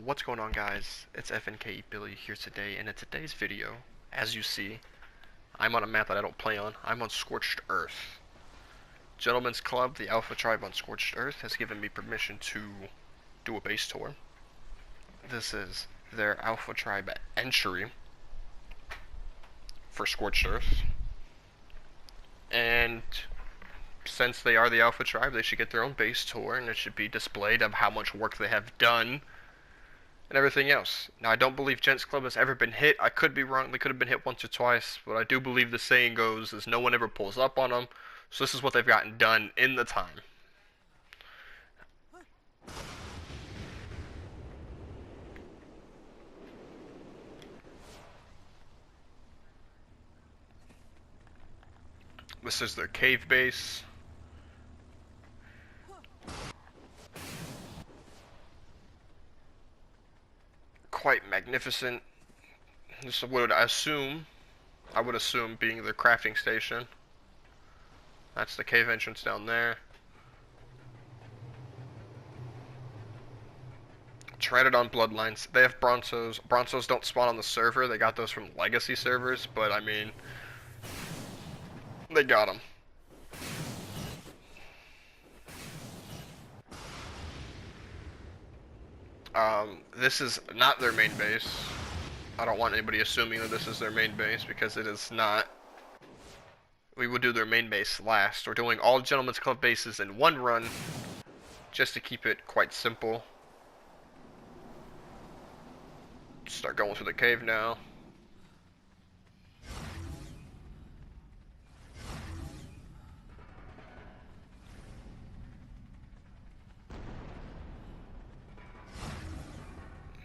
What's going on, guys? It's FNK Billy here today, and in today's video, as you see, I'm on a map that I don't play on. I'm on Scorched Earth. Gentlemen's Club, the Alpha Tribe on Scorched Earth, has given me permission to do a base tour. This is their Alpha Tribe entry for Scorched Earth. And since they are the Alpha Tribe, they should get their own base tour, and it should be displayed of how much work they have done and everything else. Now, I don't believe Gents Club has ever been hit. I could be wrong. They could have been hit once or twice, but I do believe the saying goes is no one ever pulls up on them. So this is what they've gotten done in the time. This is their cave base. Quite magnificent. This would I would assume being their crafting station. That's the cave entrance down there. Treaded on bloodlines. They have bronzos. Bronzos don't spawn on the server. They got those from legacy servers, but I mean, they got them. This is not their main base. I don't want anybody assuming that this is their main base, because it is not. We will do their main base last. We're doing all Gentlemen's Club bases in one run, just to keep it quite simple. Start going through the cave now.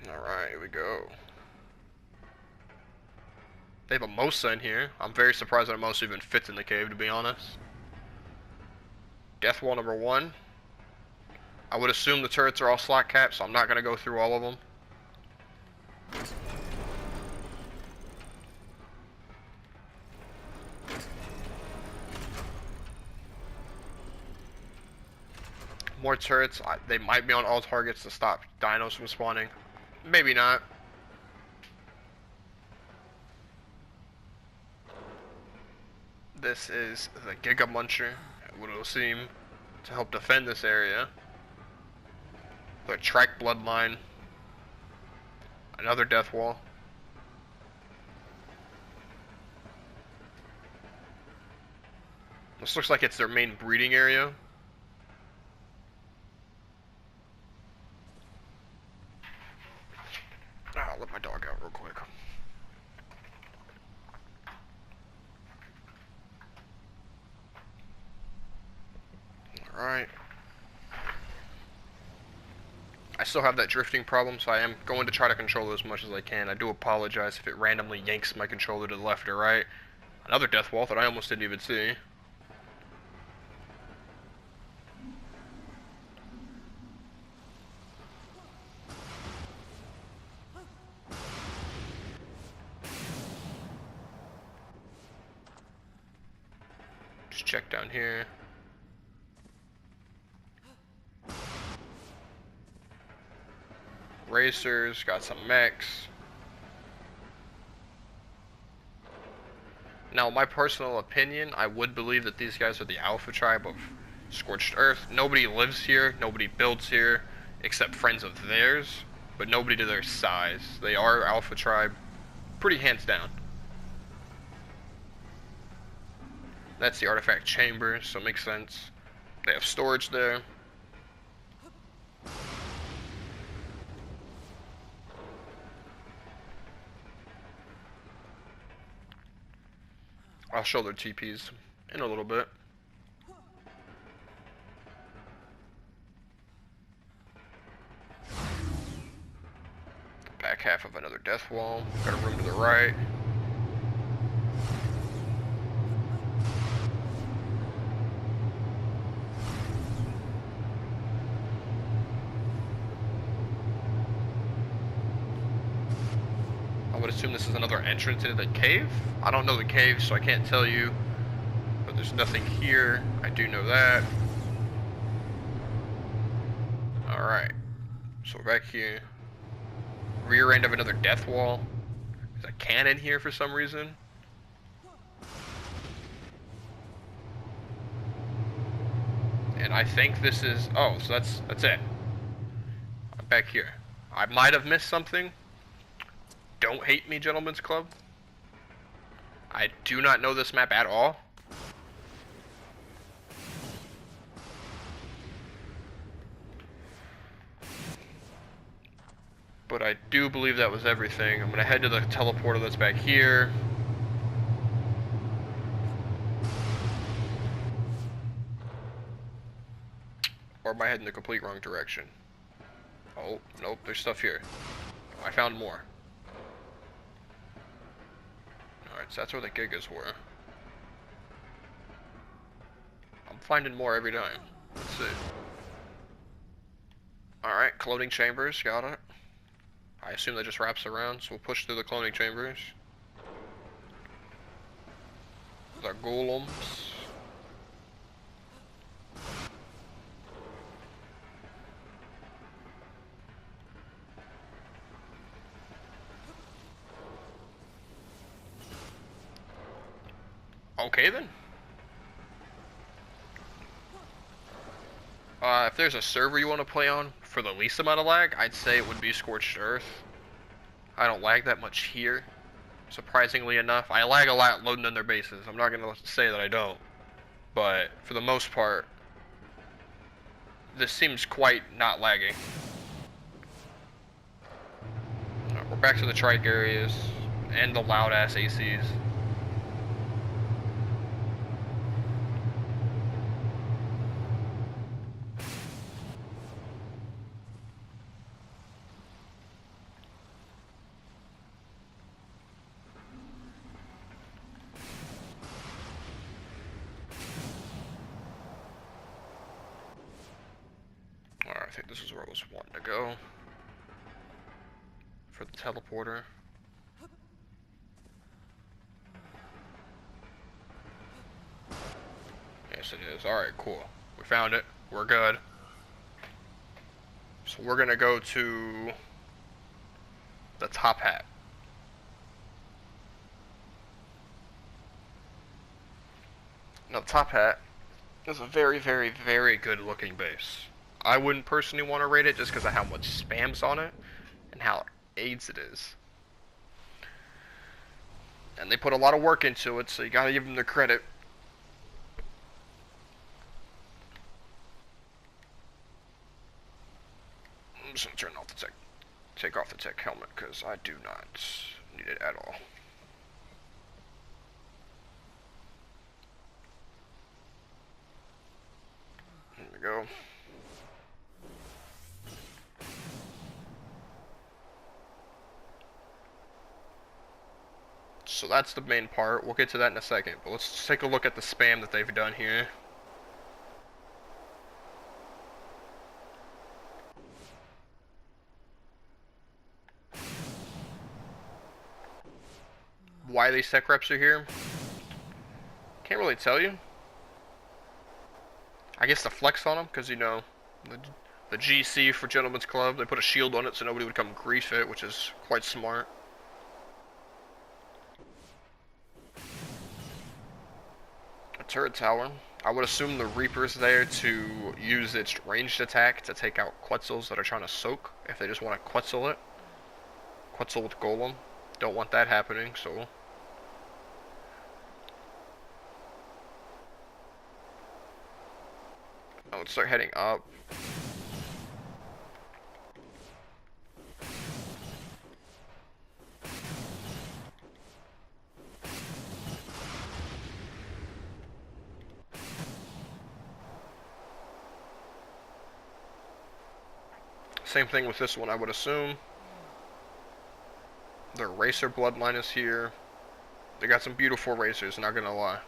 Alright, here we go. They have a Mosa in here. I'm very surprised that a Mosa even fits in the cave, to be honest. Death wall number 1. I would assume the turrets are all slot capped, so I'm not going to go through all of them. More turrets. They might be on all targets to stop dinos from spawning. Maybe not. This is the Giga Muncher. What it will seem to help defend this area. The Trike Bloodline. Another death wall. This looks like it's their main breeding area. I'll let my dog out real quick. Alright. I still have that drifting problem, so I am going to try to control it as much as I can. I do apologize if it randomly yanks my controller to the left or right. Another death wall that I almost didn't even see. Just check down here. Racers, got some mechs. Now, my personal opinion, I would believe that these guys are the Alpha Tribe of Scorched Earth. Nobody lives here, nobody builds here, except friends of theirs, but nobody to their size. They are Alpha Tribe, pretty hands down. That's the artifact chamber, so it makes sense. They have storage there. I'll show their TPs in a little bit. Back half of another death wall. Got a room to the right. I would assume this is another entrance into the cave. I don't know the cave, so I can't tell you. But there's nothing here. I do know that. Alright. So we're back here. rear end of another death wall. There's a cannon here for some reason. And I think this is... Oh, so that's it. I'm back here. I might have missed something. Don't hate me, Gentlemen's Club. I do not know this map at all. But I do believe that was everything. I'm gonna head to the teleporter that's back here. Or am I heading the complete wrong direction? Oh, nope, there's stuff here. I found more. Alright, so that's where the gigas were. I'm finding more every time. Let's see. Alright, cloning chambers, got it. I assume that just wraps around, so we'll push through the cloning chambers. The golems. Okay then. If there's a server you want to play on for the least amount of lag, I'd say it would be Scorched Earth. I don't lag that much here, surprisingly enough. I lag a lot loading in their bases. I'm not gonna say that I don't, but for the most part, this seems quite not lagging. Right, we're back to the trike areas and the loud ass ACs. Alright, I think this is where I was wanting to go. For the teleporter. Yes it is. Alright, cool. We found it. We're good. So we're gonna go to the top hat. Now the top hat is a very, very, very good looking base. I wouldn't personally want to rate it just because of how much spam's on it and how AIDS it is. And they put a lot of work into it, so you gotta give them their credit. I'm just gonna turn off the take off the tech helmet because I do not need it at all. There we go. So that's the main part. We'll get to that in a second. But let's take a look at the spam that they've done here. Why these tech reps are here? Can't really tell you. I guess to flex on them, because you know, the GC for Gentlemen's Club, they put a shield on it so nobody would come grief it, which is quite smart. Turret tower. I would assume the Reaper's there to use its ranged attack to take out Quetzals that are trying to soak, if they just want to Quetzal it. Quetzal with Golem. Don't want that happening, so... Now let's start heading up. Same thing with this one, I would assume. The Racer bloodline is here. They got some beautiful racers, not gonna lie.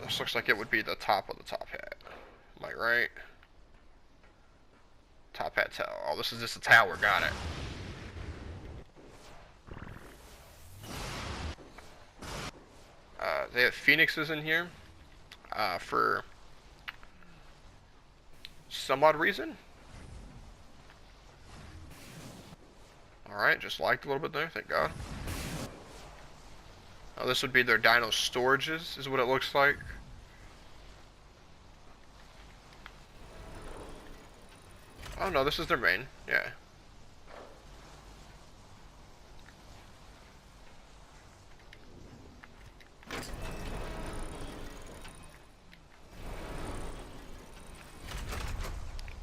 This looks like it would be the top of the top hat. Am I right? Top hat tower. Oh, this is just a tower, got it. They have phoenixes in here. for some odd reason. Alright, just lagged a little bit there, thank God. Oh, this would be their dino storages, is what it looks like. Oh no, this is their main, yeah.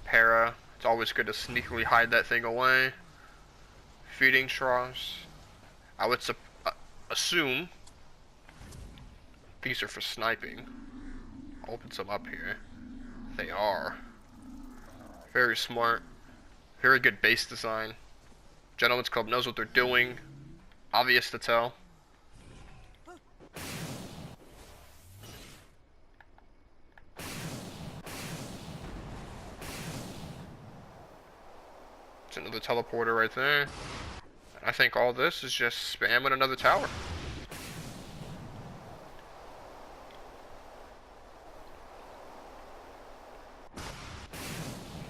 Para, it's always good to sneakily hide that thing away. Feeding troughs. I would assume these are for sniping. I'll open some up here. They are. Very smart. Very good base design. Gentleman's Club knows what they're doing. Obvious to tell. It's another teleporter right there. I think all this is just spamming another tower.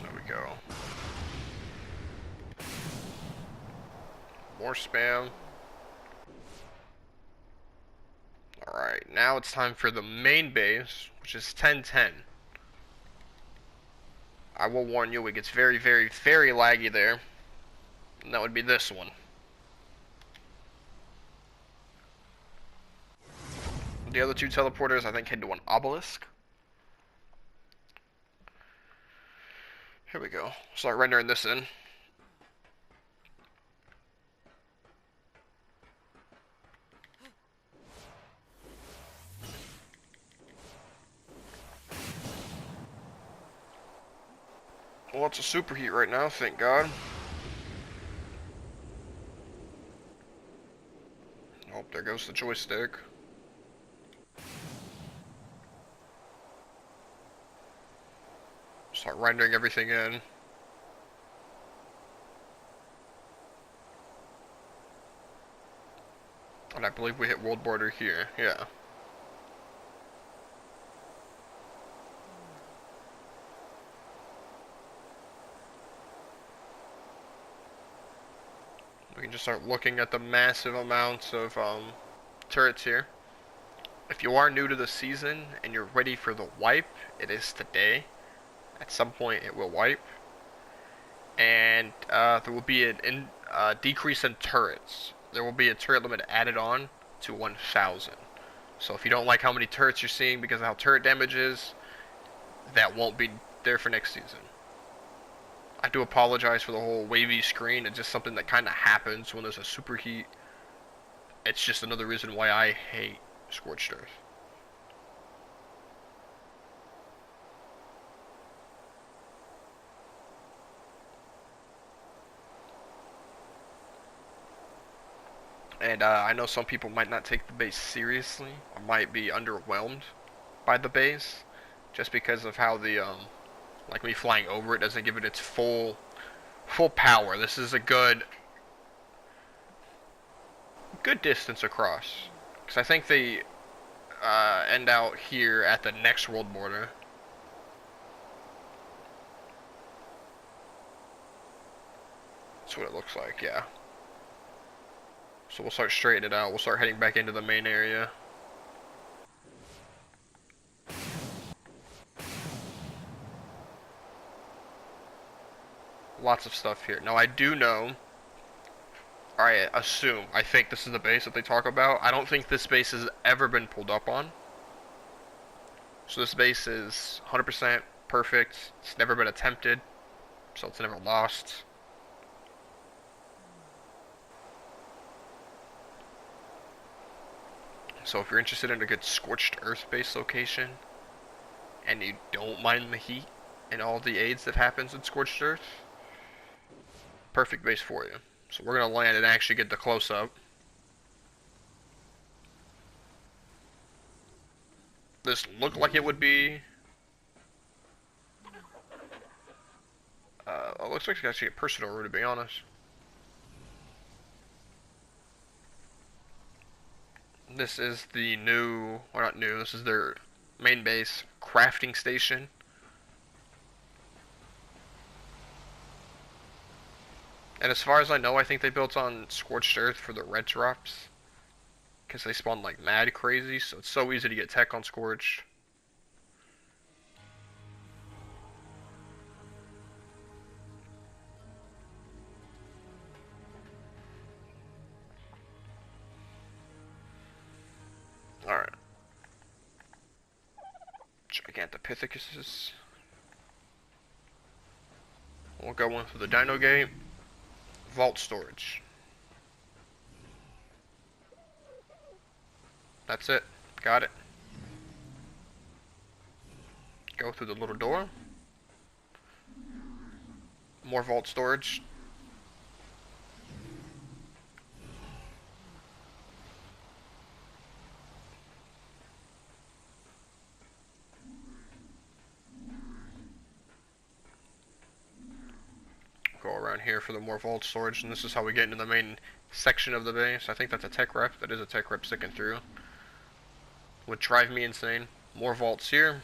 There we go. More spam. Alright, now it's time for the main base, which is 1010. I will warn you, it gets very, very, very laggy there. And that would be this one. The other two teleporters, I think, head to an obelisk. Here we go. Start rendering this in. Well, it's a superheat right now, thank God. Oh, there goes the joystick. Start rendering everything in. And I believe we hit world border here, yeah. We can just start looking at the massive amounts of turrets here. If you are new to the season and you're ready for the wipe, it is today. At some point it will wipe. And there will be a decrease in turrets. There will be a turret limit added on to 1,000. So if you don't like how many turrets you're seeing because of how turret damage is, that won't be there for next season. I do apologize for the whole wavy screen. It's just something that kind of happens when there's a superheat. It's just another reason why I hate Scorched Earth. And I know some people might not take the base seriously, or might be underwhelmed by the base, just because of how the, like me flying over it doesn't give it its full power. This is a good distance across. Because I think they end out here at the next world border. That's what it looks like, yeah. So we'll start straightening it out. We'll start heading back into the main area. Lots of stuff here. Now I do know, I think this is the base that they talk about. I don't think this base has ever been pulled up on. So this base is 100% perfect. It's never been attempted, so it's never lost. So if you're interested in a good scorched earth base location, and you don't mind the heat and all the aids that happens in scorched earth, perfect base for you. So we're gonna land and actually get the close up. This looked like it would be. It looks like it's actually a personal route, to be honest. This is the new, or not new, this is their Main base, crafting station. And as far as I know, I think they built on Scorched Earth for the red drops. Because they spawn like mad crazy, so it's so easy to get tech on Scorched. Alright. Gigantopithecus. We'll go in through the Dino Gate. Vault storage. That's it. Got it. Go through the little door. More vault storage. Go around here for the more vault storage, and this is how we get into the main section of the base. I think that's a tech rep. That is a tech rep sticking through. Would drive me insane. More vaults here.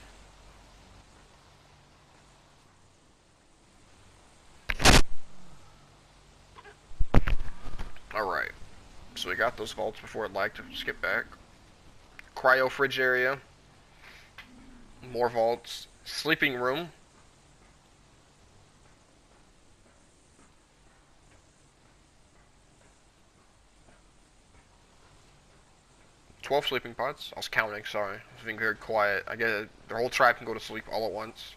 Alright. So we got those vaults before it lagged. Skip back. Cryo fridge area. More vaults. Sleeping room. 12 sleeping pods. I was counting, sorry. I was being very quiet. I get it. Their whole tribe can go to sleep all at once.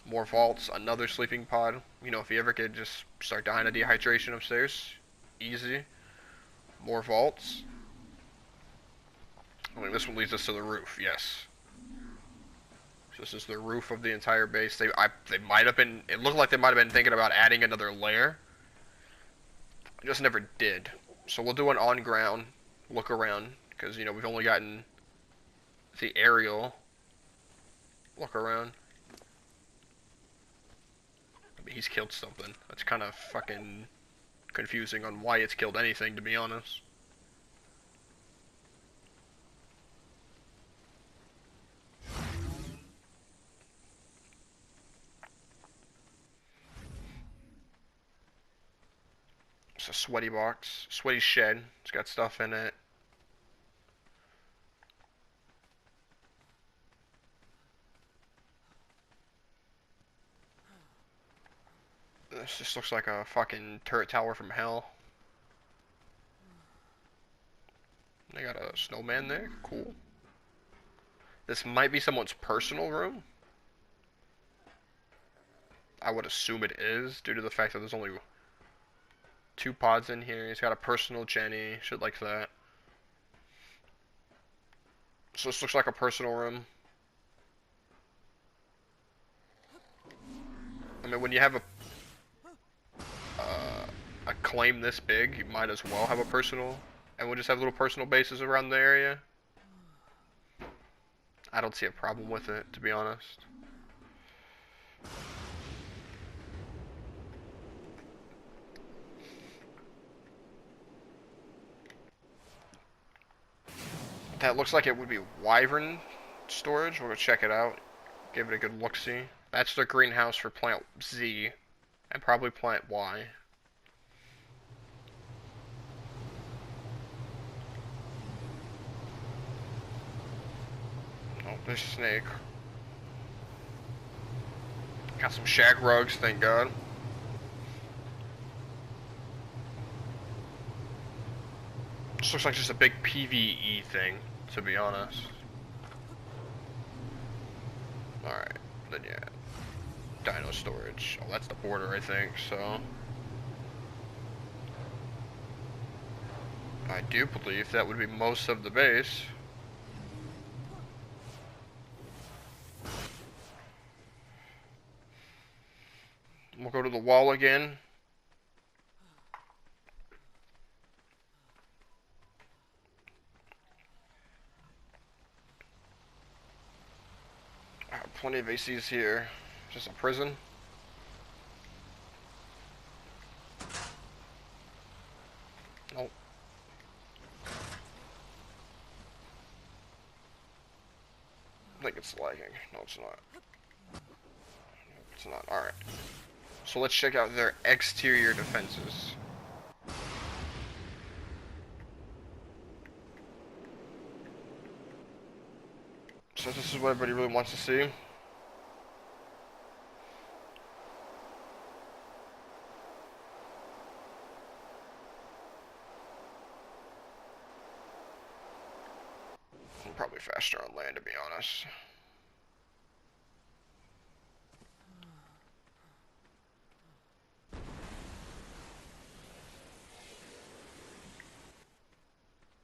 More vaults, another sleeping pod. You know, if you ever could just start dying of dehydration upstairs, easy. More vaults. I mean, this one leads us to the roof, yes. So this is the roof of the entire base. They might have been, it looked like they might have been thinking about adding another layer. Just never did. So we'll do an on-ground look around, because, you know, we've only gotten the aerial look around. I mean, he's killed something. That's kind of fucking confusing on why it's killed anything, to be honest. It's a sweaty box. Sweaty shed. It's got stuff in it. This just looks like a fucking turret tower from hell. They got a snowman there. Cool. This might be someone's personal room. I would assume it is, due to the fact that there's only 2 pods in here. He's got a personal Jenny, shit like that. So this looks like a personal room. I mean, when you have a claim this big, you might as well have a personal, and we'll just have little personal bases around the area. I don't see a problem with it, to be honest. That looks like it would be wyvern storage. We'll go check it out. Give it a good look-see. That's the greenhouse for plant Z, and probably plant Y. Oh, there's a snake. Got some shag rugs, thank God. This looks like just a big PvE thing, to be honest. Alright, then yeah. Dino storage. Oh, that's the border, I think, so. I do believe that would be most of the base. We'll go to the wall again. Plenty of ACs here. Just a prison. Nope. I think it's lagging. No, it's not. It's not. Alright. So let's check out their exterior defenses. So this is what everybody really wants to see. I'm probably faster on land, to be honest.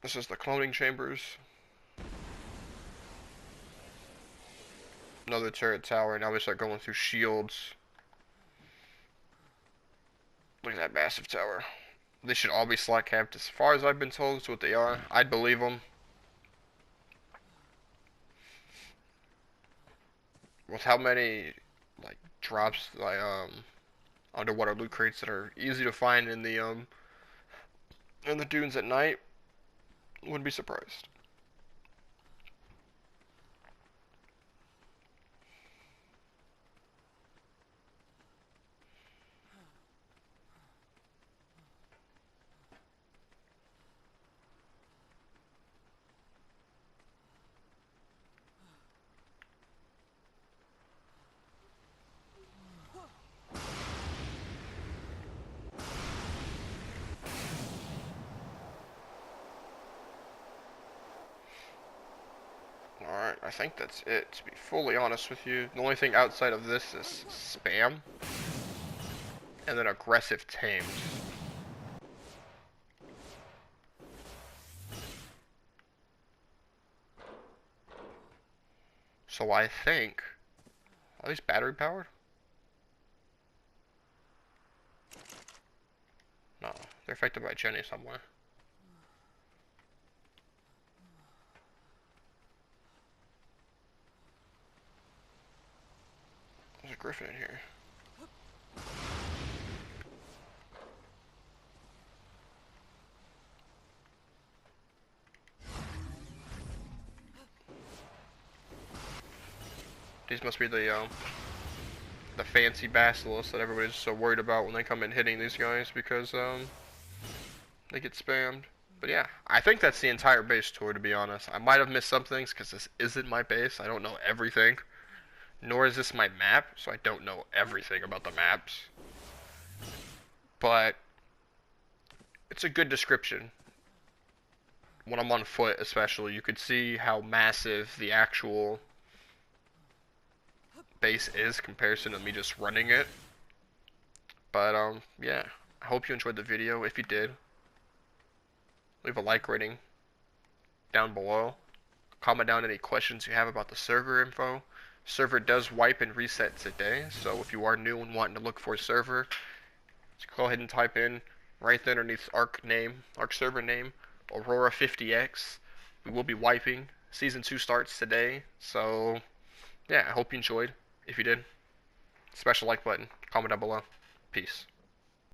This is the cloning chambers. Another turret tower. Now we start going through shields. Look at that massive tower. They should all be slot capped. As far as I've been told, that's what they are. I'd believe them. With how many like drops, like underwater loot crates that are easy to find in the dunes at night, wouldn't be surprised. Alright, I think that's it, to be fully honest with you. The only thing outside of this is spam. And then aggressive tamed. So I think... Are these battery powered? No, they're affected by Jenny somewhere. There's a griffin in here. These must be the fancy basilisks that everybody's so worried about when they come in hitting these guys because they get spammed. But yeah, I think that's the entire base tour, to be honest. I might have missed some things because this isn't my base. I don't know everything. Nor is this my map, so I don't know everything about the maps. But it's a good description. When I'm on foot, especially, you could see how massive the actual base is comparison to me just running it. But yeah, I hope you enjoyed the video. If you did, leave a like rating down below. Comment down any questions you have about the server info. Server does wipe and reset today, so if you are new and wanting to look for a server, just go ahead and type in right there underneath Arc server name, Aurora 50X. We will be wiping. Season 2 starts today, so yeah, I hope you enjoyed. If you did, smash the like button, comment down below. Peace.